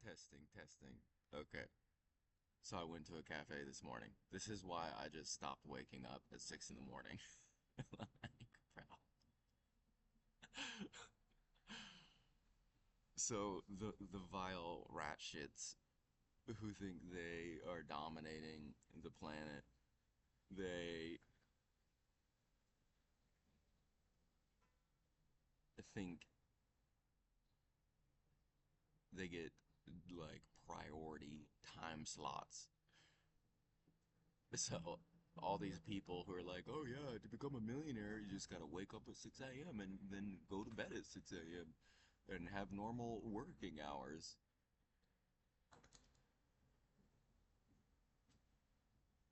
Testing, testing. Okay. So I went to a cafe this morning. This is why I just stopped waking up at 6 in the morning. Like, bro. So the vile rat shits who think they are dominating the planet, they think they get like priority time slots. So all these people who are like, oh yeah, to become a millionaire, you just gotta wake up at 6 a.m. and then go to bed at 6 a.m. and have normal working hours.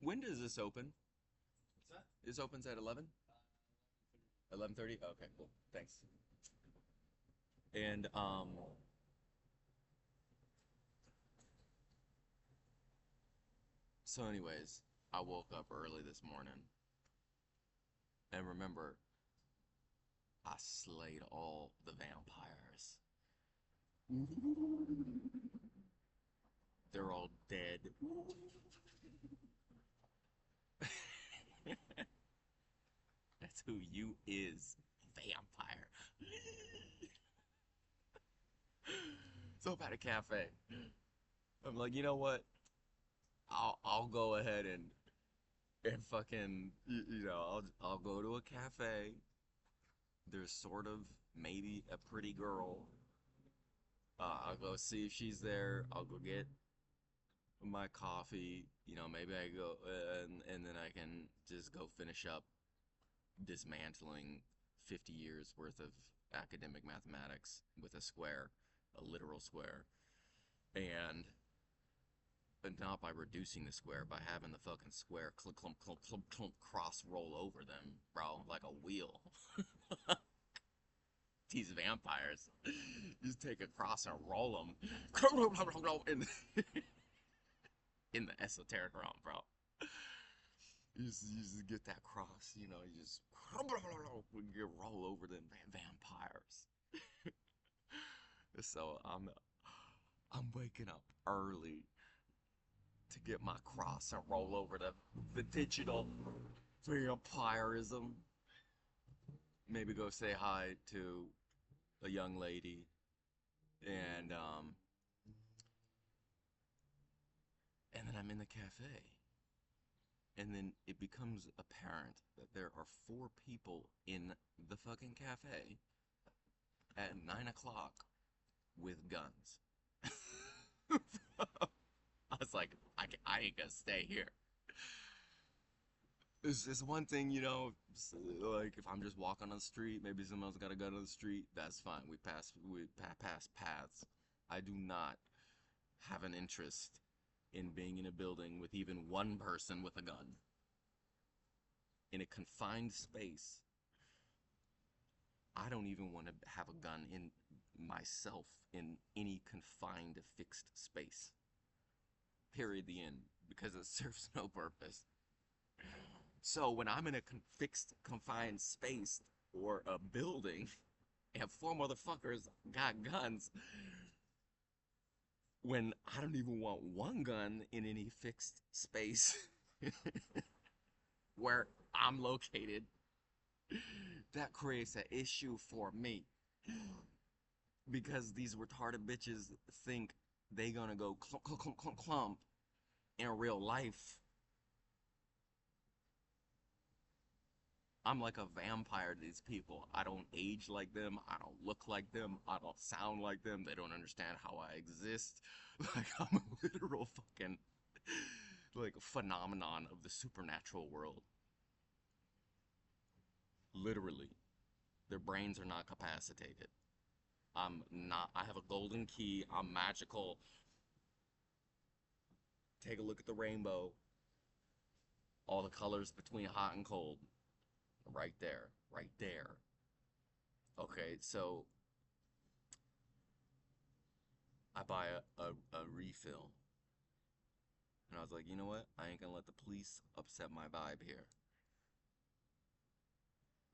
When does this open? What's that? This opens at 11? 11:30. 11:30? Okay, cool. Thanks. And so anyways, I woke up early this morning and remember I slayed all the vampires. They're all dead. That's who you is. Vampire. So I'm at a cafe. I'm like, you know what? I'll go ahead and fucking I'll go to a cafe. There's sort of maybe a pretty girl. I'll go see if she's there. I'll go get my coffee. Maybe I go and then I can just go finish up dismantling 50 years worth of academic mathematics with a square, a literal square, and but not by reducing the square, by having the fucking square clump, clump, clump, clump, clump, cross roll over them, bro, like a wheel. These vampires, just take a cross and roll them in the esoteric realm, bro. You just get that cross, you just you roll over them vampires. So I'm waking up early to get my cross and roll over the digital vampirism. Maybe go say hi to a young lady, and and then I'm in the cafe. And then it becomes apparent that there are four people in the fucking cafe at 9 o'clock with guns. I was like, I ain't gonna stay here. It's one thing, like if I'm just walking on the street, maybe someone else got a gun on the street, that's fine. We pass paths. I do not have an interest in being in a building with even one person with a gun in a confined space. I don't even want to have a gun in myself in any confined fixed space. Period. The end. Because it serves no purpose. So when I'm in a fixed, confined space or a building and four motherfuckers got guns, when I don't even want one gun in any fixed space where I'm located, that creates an issue for me. Because these retarded bitches think they gonna go clump, clump, clump, clump, clump in real life. I'm like a vampire to these people. I don't age like them. I don't look like them. I don't sound like them. They don't understand how I exist. Like I'm a literal fucking like phenomenon of the supernatural world. Literally. Their brains are not capacitated. I'm not I have a golden key. I'm magical. Take a look at the rainbow. All the colors between hot and cold. Right there. Right there. Okay, so I buy a refill. And I was like, you know what? I ain't gonna let the police upset my vibe here.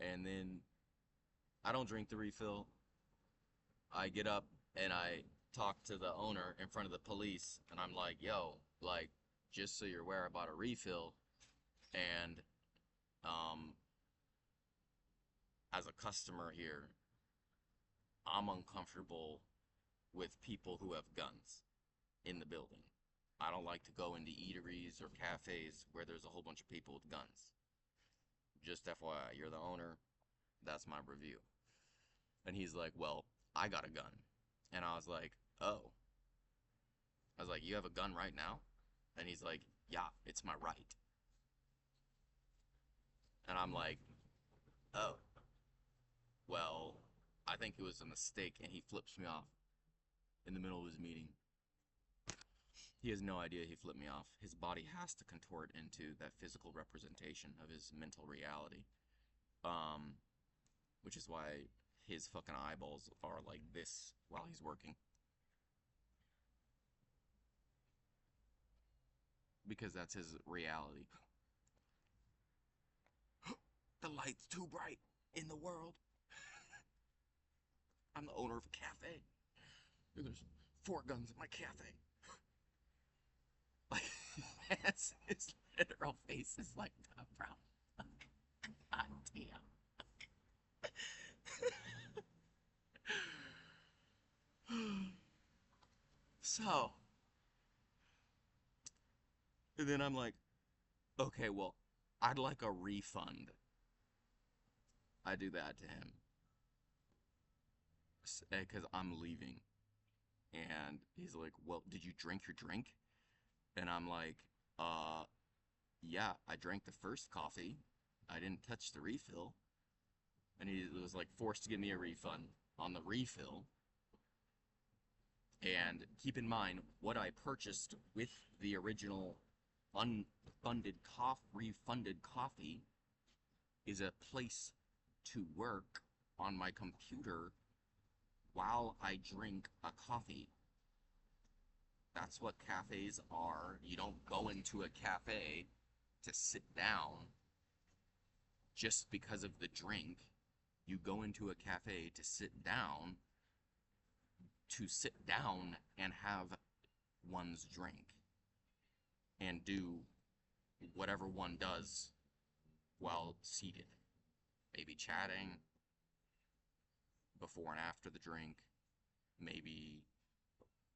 And then I don't drink the refill. I get up and I talk to the owner in front of the police, and I'm like, yo, like, just so you're aware, I bought a refill, and um, as a customer here, I'm uncomfortable with people who have guns in the building. I don't like to go into eateries or cafes where there's a whole bunch of people with guns. Just FYI, you're the owner. That's my review. And he's like, well, I got a gun. And I was like, oh. I was like, you have a gun right now? And he's like, yeah, it's my right. And I'm like, oh, well, I think it was a mistake. And he flips me off in the middle of his meeting. He has no idea he flipped me off. His body has to contort into that physical representation of his mental reality. Which is why his fucking eyeballs are like this while he's working. Because that's his reality. The light's too bright in the world. I'm the owner of a cafe. There's 4 guns in my cafe. Like, his literal face is like that, bro. God damn. So, and then I'm like, okay, well, I'd like a refund. I do that to him. Because I'm leaving. And he's like, well, did you drink your drink? And I'm like, yeah, I drank the first coffee. I didn't touch the refill. And he was like forced to give me a refund on the refill. And keep in mind, what I purchased with the original refunded coffee is a place to work on my computer while I drink a coffee. That's what cafes are. You don't go into a cafe to sit down just because of the drink. You go into a cafe to sit down and have one's drink and do whatever one does while seated. Maybe chatting before and after the drink. Maybe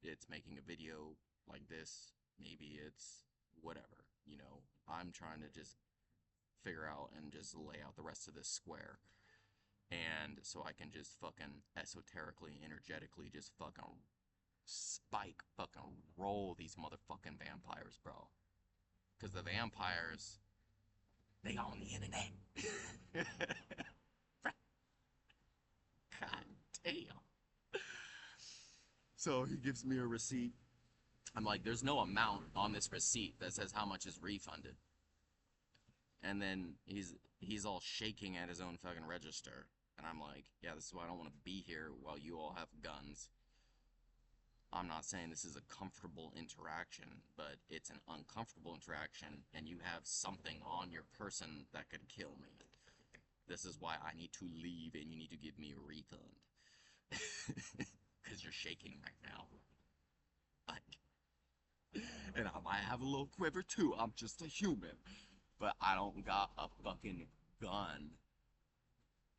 it's making a video like this. Maybe it's whatever. You know, I'm trying to just figure out and just lay out the rest of this square. And so I can just fucking esoterically, energetically just fucking spike, fucking roll these motherfucking vampires, bro. Because the vampires, they on the internet. God damn. So he gives me a receipt. I'm like, there's no amount on this receipt that says how much is refunded. And then he's all shaking at his own fucking register. And I'm like, yeah, this is why I don't want to be here while you all have guns. I'm not saying this is a comfortable interaction, but it's an uncomfortable interaction, and you have something on your person that could kill me. This is why I need to leave, and you need to give me a refund. Because you're shaking right now. Like, and I might have a little quiver too. I'm just a human. But I don't got a fucking gun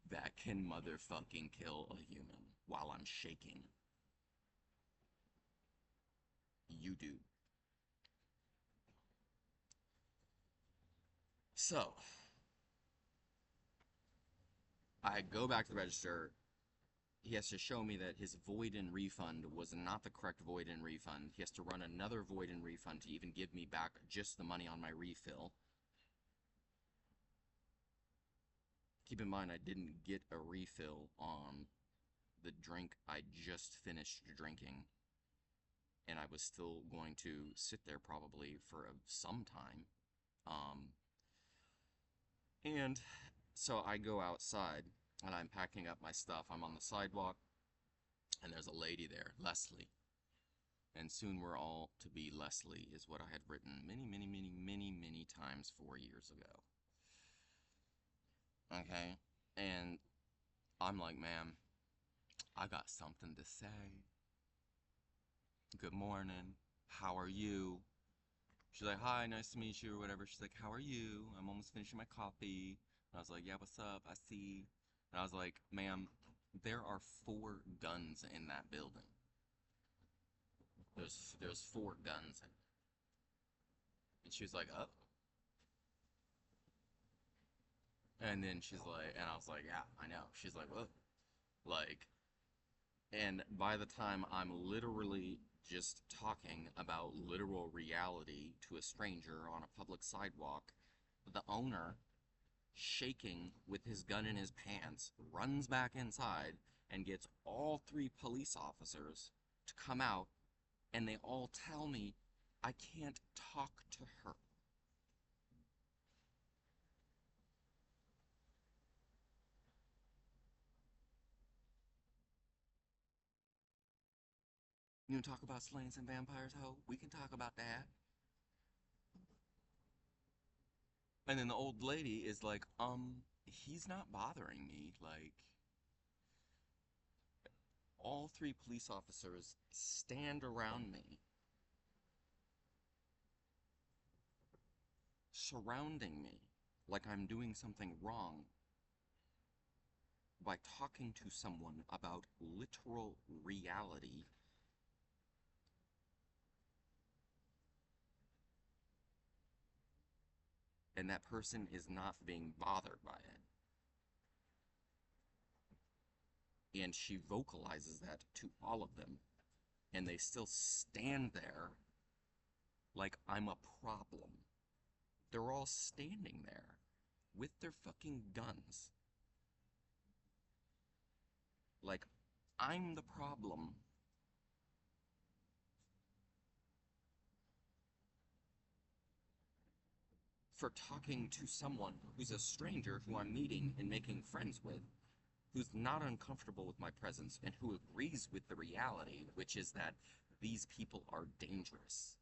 that can motherfucking kill a human while I'm shaking. You do. So, I go back to the register. He has to show me that his void in refund was not the correct void in refund. He has to run another void in refund to even give me back just the money on my refill. Keep in mind, I didn't get a refill on the drink I just finished drinking. And I was still going to sit there probably for some time. And so I go outside, and I'm packing up my stuff. I'm on the sidewalk, and there's a lady there, Leslie. And soon we're all to be Leslie, is what I had written many times 4 years ago. Okay? And I'm like, ma'am, I got something to say. good morning. How are you? She's like, hi, nice to meet you, or whatever. She's like, how are you? I'm almost finishing my coffee. And I was like, yeah, what's up? I see. And I was like, ma'am, there are 4 guns in that building. There's 4 guns in it. And she was like, oh. And then she's like, and I was like, yeah, I know. She's like, well, like, and by the time I'm literally just talking about literal reality to a stranger on a public sidewalk, the owner, shaking with his gun in his pants, runs back inside and gets all 3 police officers to come out, and they all tell me I can't talk to her. You want to talk about slaying some vampires, ho? We can talk about that. And then the old lady is like, he's not bothering me. Like, all 3 police officers stand around me, surrounding me like I'm doing something wrong by talking to someone about literal reality, and that person is not being bothered by it. And she vocalizes that to all of them, and they still stand there like I'm a problem. They're all standing there with their fucking guns. Like I'm the problem. For talking to someone who's a stranger who I'm meeting and making friends with, who's not uncomfortable with my presence and who agrees with the reality, which is that these people are dangerous.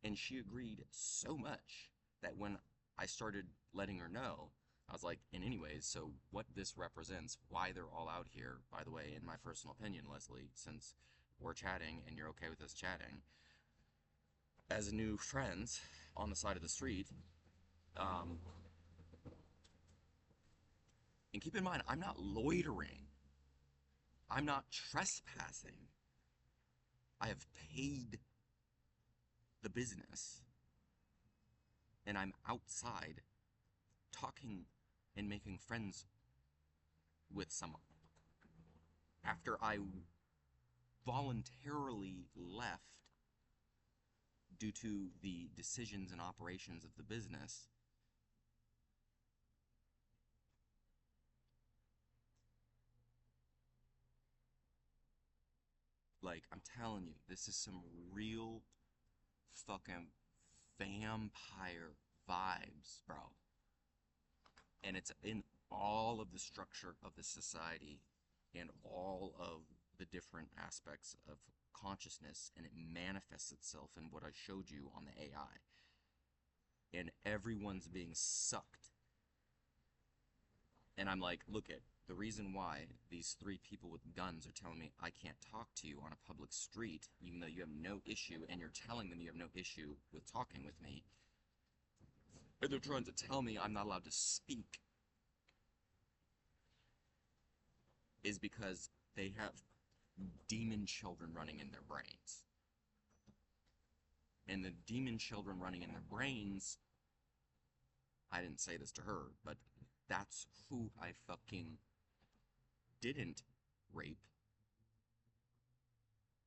And she agreed so much that when I started letting her know, I was like, and anyways, so what this represents, why they're all out here, by the way, in my personal opinion, Leslie, since we're chatting and you're okay with us chatting, as new friends on the side of the street, um, and keep in mind, I'm not loitering. I'm not trespassing. I have paid the business, and I'm outside talking and making friends with someone. After I voluntarily left due to the decisions and operations of the business, like, I'm telling you, this is some real fucking vampire vibes, bro. And it's in all of the structure of the society and all of the different aspects of consciousness, and it manifests itself in what I showed you on the AI. And everyone's being sucked. And I'm like, look at the reason why these 3 people with guns are telling me I can't talk to you on a public street, even though you have no issue, and you're telling them you have no issue with talking with me, and they're trying to tell me I'm not allowed to speak, is because they have demon children running in their brains. And the demon children running in their brains, I didn't say this to her, but that's who I fucking didn't rape.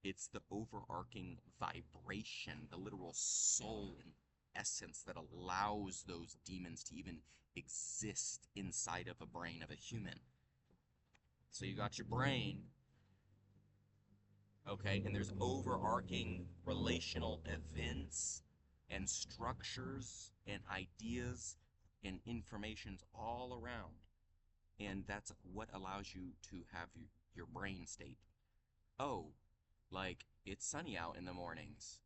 It's the overarching vibration, the literal soul and essence that allows those demons to even exist inside of a brain of a human. So you got your brain, okay, and there's overarching relational events and structures and ideas and informations all around. And that's what allows you to have your brain state. Oh, like it's sunny out in the mornings.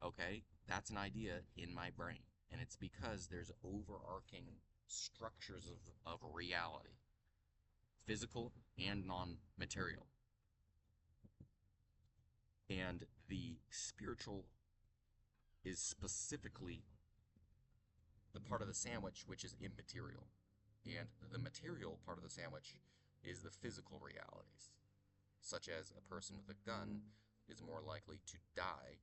Okay, that's an idea in my brain. And it's because there's overarching structures of reality, physical and non material. And the spiritual is specifically the part of the sandwich which is immaterial. And the material part of the sandwich is the physical realities, such as a person with a gun is more likely to die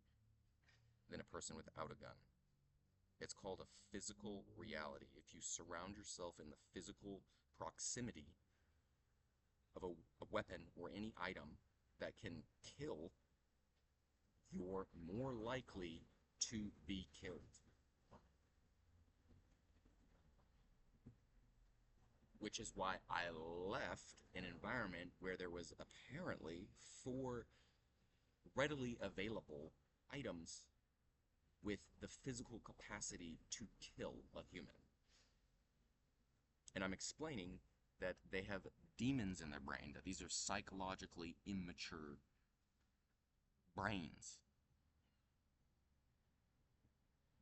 than a person without a gun. It's called a physical reality. If you surround yourself in the physical proximity of a weapon or any item that can kill, you're more likely to be killed. Which is why I left an environment where there was apparently 4 readily available items with the physical capacity to kill a human. And I'm explaining that they have demons in their brain, that these are psychologically immature brains.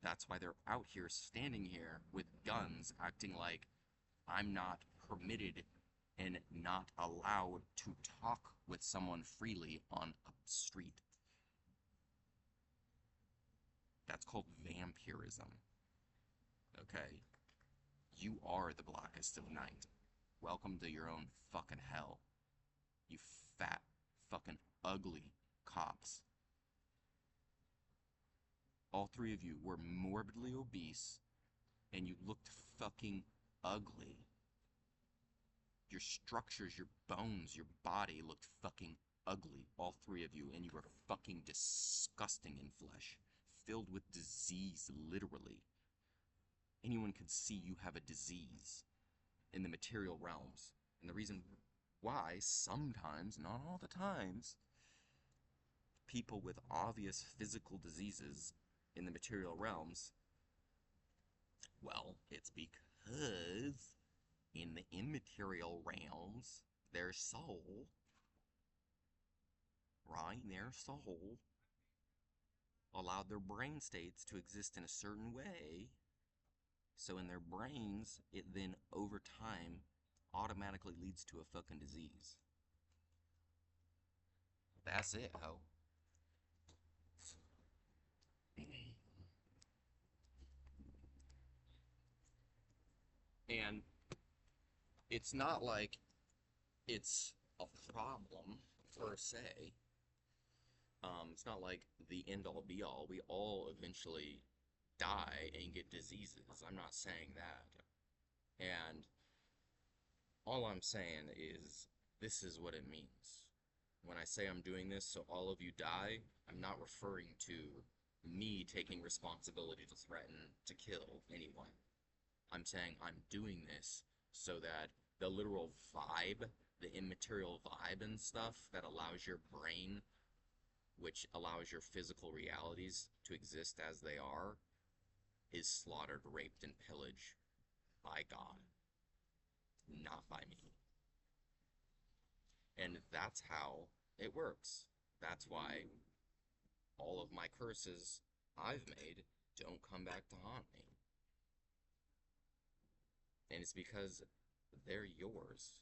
That's why they're out here, standing here with guns, acting like I'm not permitted and not allowed to talk with someone freely on a street. That's called vampirism. Okay? You are the blackest of night. Welcome to your own fucking hell. You fat, fucking ugly cops. All 3 of you were morbidly obese, and you looked fucking ugly. Your structures, your bones, your body looked fucking ugly, all 3 of you, and you were fucking disgusting in flesh, filled with disease, literally. Anyone could see you have a disease in the material realms. And the reason why, sometimes, not all the times, people with obvious physical diseases in the material realms, well, it's because in the immaterial realms, their soul, right, their soul allowed their brain states to exist in a certain way. So in their brains, it then, over time, automatically leads to a fucking disease. That's it, ho. And it's not like it's a problem, per se. It's not like the end-all be-all. We all eventually die and get diseases. I'm not saying that. And all I'm saying is this is what it means. When I say I'm doing this so all of you die, I'm not referring to me taking responsibility to threaten to kill anyone. I'm saying I'm doing this so that the literal vibe, the immaterial vibe and stuff that allows your brain, which allows your physical realities to exist as they are, is slaughtered, raped, and pillaged by God, not by me. And that's how it works. That's why all of my curses I've made don't come back to haunt me. And it's because they're yours.